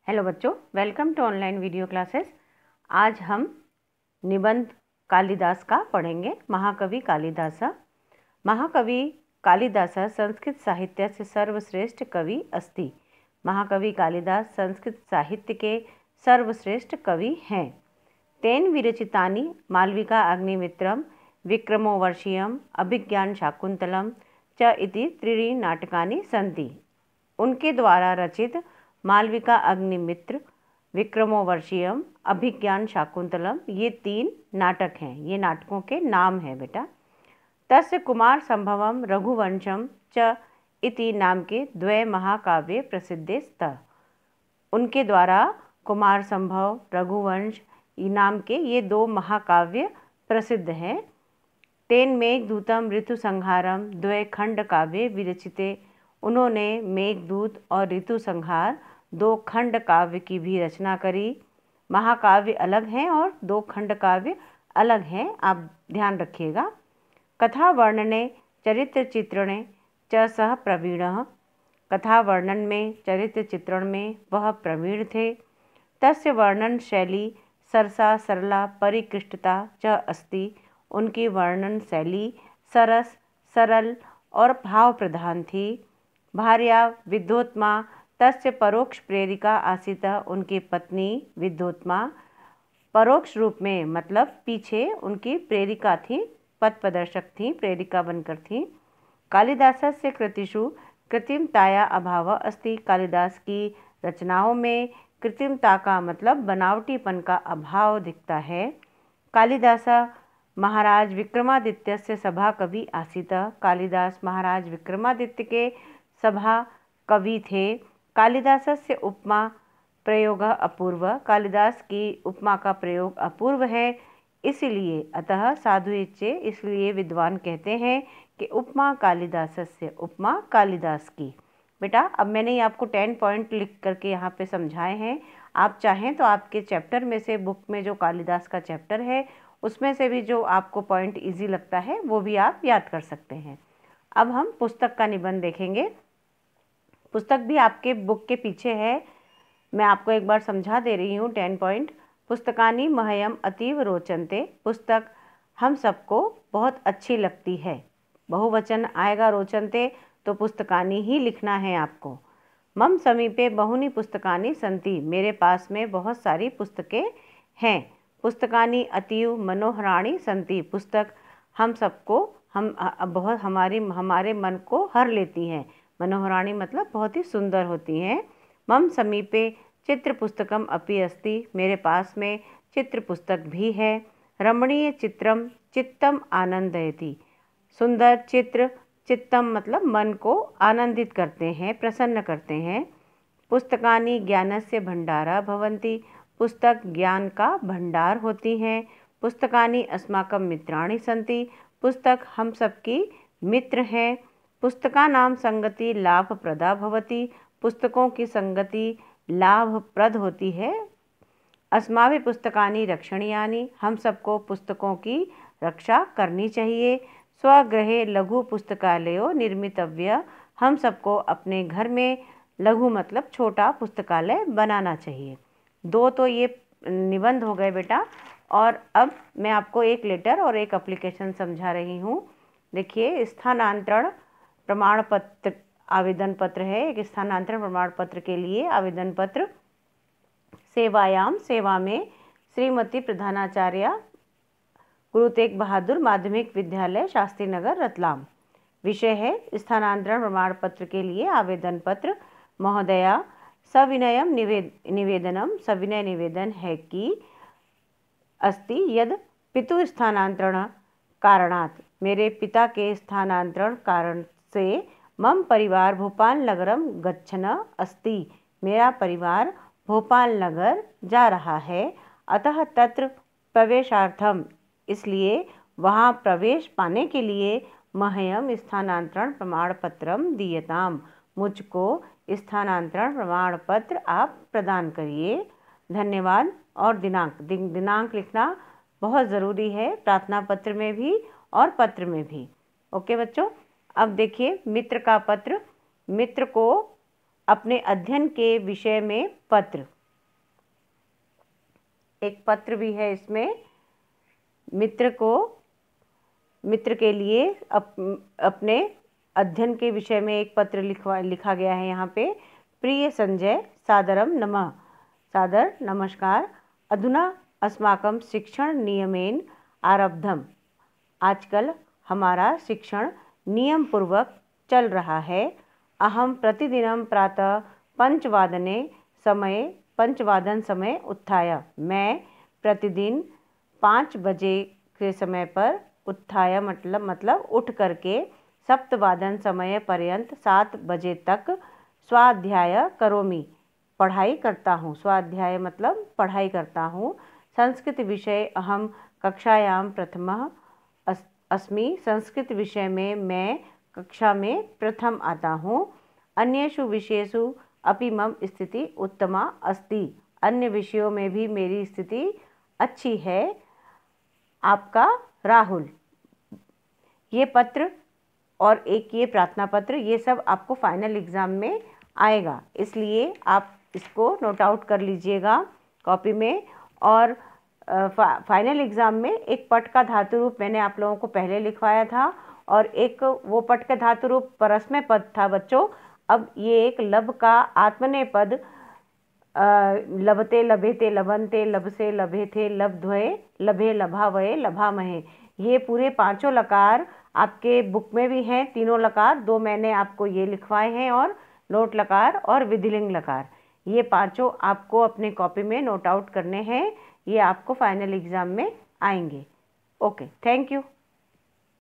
Hello बच्चों, welcome to online video classes. आज हम निबंध कालिदास का पढ़ेंगे। महाकवि कालिदास। महाकवि कालिदास संस्कृत साहित्यस्य सर्वश्रेष्ठ कवि अस्ति। महाकवि कालिदास संस्कृत साहित्य के सर्वश्रेष्ठ कवि हैं। तेन विरचितानि मालविका अग्निमित्रम, विक्रमोर्वशीयम, अभिज्ञान शाकुंतलम च इति त्रीणि नाटकानि सन्ति। उनके द्वारा रचित मालविका अग्निमित्र, विक्रमोर्वशीयम, अभिज्ञान शाकुंतलम, ये 3 नाटक हैं। ये नाटकों के नाम हैं बेटा। तस्य कुमार संभवम रघुवंशम च इति नाम के द्वय महाकाव्य प्रसिद्धे स्तः। उनके द्वारा कुमार संभव, रघुवंश नाम के ये 2 महाकाव्य प्रसिद्ध हैं। तेन मेघदूतम ऋतु संहारम द्वय खंड काव्य विरचिते। उन्होंने मेघदूत और ऋतु संहार 2 खंड काव्य की भी रचना करी। महाकाव्य अलग हैं और 2 खंड काव्य अलग हैं, आप ध्यान रखिएगा। कथा वर्णने चरित्र चित्रणे च सह प्रवीणः। कथा वर्णन में, चरित्र चित्रण में वह प्रवीण थे। तस्य वर्णन शैली सरसा सरला परिकृष्टता च अस्ति। उनकी वर्णन शैली सरस, सरल और भाव प्रधान थी। भार्या विद्योत्मा तस्य परोक्ष प्रेरिका आसीत। उनकी पत्नी विद्योत्मा परोक्ष रूप में मतलब पीछे उनकी प्रेरिका थी, पथ प्रदर्शक थी, प्रेरिका बनकर थी। कालिदासस्य कृतिषु कृत्रिमताया अभाव अस्ति। कालिदास की रचनाओं में कृत्रिमता का मतलब बनावटीपन का अभाव दिखता है। कालिदास महाराज विक्रमादित्यस्य सभा कवि आसीत। कालिदास महाराज विक्रमादित्य के सभा कवि थे। कालिदासस्य उपमा प्रयोग अपूर्व। कालिदास की उपमा का प्रयोग अपूर्व है, इसलिए अतः साधुइच्चे, इसलिए विद्वान कहते हैं कि उपमा कालिदासस्य, उपमा कालिदास की। बेटा अब मैंने ये आपको 10 पॉइंट लिख करके यहाँ पे समझाए हैं। आप चाहें तो आपके चैप्टर में से, बुक में जो कालिदास का चैप्टर है उसमें से भी जो आपको पॉइंट इजी लगता है वो भी आप याद कर सकते हैं। अब हम पुस्तक का निबंध देखेंगे। पुस्तक भी आपके बुक के पीछे है, मैं आपको एक बार समझा दे रही हूँ। 10 पॉइंट। पुस्तकानि मह्यम अतीव रोचन्ते। पुस्तक हम सबको बहुत अच्छी लगती है। बहुवचन आएगा रोचन्ते तो पुस्तकानि ही लिखना है आपको। मम समीपे बहुनी पुस्तकानि सन्ति। मेरे पास में बहुत सारी पुस्तकें हैं। पुस्तकानि अतीव मनोहराणि सन्ति। पुस्तक हम सबको बहुत हमारे मन को हर लेती हैं। मनोहराणि मतलब बहुत ही सुंदर होती हैं। मम समीपे चित्र पुस्तकम अपि अस्ति। मेरे पास में चित्र पुस्तक भी है। रमणीय चित्रम चित्तम आनंदयति। सुंदर चित्र, चित्तम मतलब मन को आनंदित करते हैं, प्रसन्न करते हैं। पुस्तकानि ज्ञानस्य भंडारा भवन्ति। पुस्तक ज्ञान का भंडार होती हैं। पुस्तकानि अस्माकं मित्राणि सन्ति। पुस्तक हम सबकी मित्र हैं। पुस्तकानां संगति लाभप्रदा भवति। पुस्तकों की संगति लाभप्रद होती है। अस्माभिः पुस्तकानि रक्षणीयानि। हम सबको पुस्तकों की रक्षा करनी चाहिए। स्वगृहे लघु पुस्तकालयो निर्मितव्य। हम सबको अपने घर में लघु मतलब छोटा पुस्तकालय बनाना चाहिए। 2 तो ये निबंध हो गए बेटा। और अब मैं आपको एक लेटर और एक एप्लीकेशन समझा रही हूँ। देखिए, स्थानांतरण प्रमाण पत्र आवेदन पत्र है। एक स्थानांतरण प्रमाण पत्र के लिए आवेदन पत्र। सेवायाम, सेवा में श्रीमती प्रधानाचार्य गुरु तेग बहादुर माध्यमिक विद्यालय शास्त्री नगर रतलाम। विषय है स्थानांतरण प्रमाण पत्र के लिए आवेदन पत्र। महोदया, सविनयम निवेदनम, सविनय निवेदन है कि अस्ति यद पितु स्थानांतरण कारणात्, मेरे पिता के स्थानांतरण कारण से मम परिवार भोपाल नगरम गच्छन अस्ति। मेरा परिवार भोपाल नगर जा रहा है। अतः तत्र प्रवेशार्थम, इसलिए वहाँ प्रवेश पाने के लिए मह्यम स्थानांतरण प्रमाण पत्रम दीयताम, मुझको स्थानांतरण प्रमाण पत्र आप प्रदान करिए। धन्यवाद। और दिनांक लिखना बहुत ज़रूरी है, प्रार्थना पत्र में भी और पत्र में भी। ओके बच्चों। अब देखिए मित्र का पत्र। मित्र को अपने अध्ययन के विषय में पत्र। एक पत्र भी है इसमें, मित्र के लिए अपने अध्ययन के विषय में एक पत्र लिखा गया है यहाँ पे। प्रिय संजय, सादरम नमः। सादर नमस्कार। अधुना अस्माकं शिक्षण नियमेन आरब्धम। आजकल हमारा शिक्षण नियम पूर्वक चल रहा है। अहम प्रतिदिनं प्रातः पंचवादन समय उत्थाय। मैं प्रतिदिन 5 बजे के समय पर उत्थाय मतलब उठ करके सप्तवादन समय पर्यंत 7 बजे तक स्वाध्याय करोमि, पढ़ाई करता हूँ। स्वाध्याय मतलब पढ़ाई करता हूँ। संस्कृत विषय अहम कक्षायां प्रथमः अस्मि। संस्कृत विषय में मैं कक्षा में प्रथम आता हूँ। अन्येषु विषयेषु अपि मम स्थिति उत्तमा अस्ति। अन्य विषयों में भी मेरी स्थिति अच्छी है। आपका राहुल। ये पत्र और एक ये प्रार्थना पत्र, ये सब आपको फाइनल एग्ज़ाम में आएगा, इसलिए आप इसको नोट आउट कर लीजिएगा कॉपी में। और फाइनल एग्ज़ाम में एक पट का धातु रूप मैंने आप लोगों को पहले लिखवाया था, और एक वो पट का धातु रूप परस्मै पद था बच्चों। अब ये एक लब का आत्मनेय पद, लभते लभेते लभन्ते लभसे लभेथे लब्ध्वये लभे लभावये लभामहे। ये पूरे 5 लकार आपके बुक में भी हैं। 3 लकार, 2 मैंने आपको ये लिखवाए हैं, और लोट लकार और विधिलिंग लकार, ये 5 आपको अपने कॉपी में नोट आउट करने हैं। ये आपको फाइनल एग्ज़ाम में आएंगे। Okay, thank you.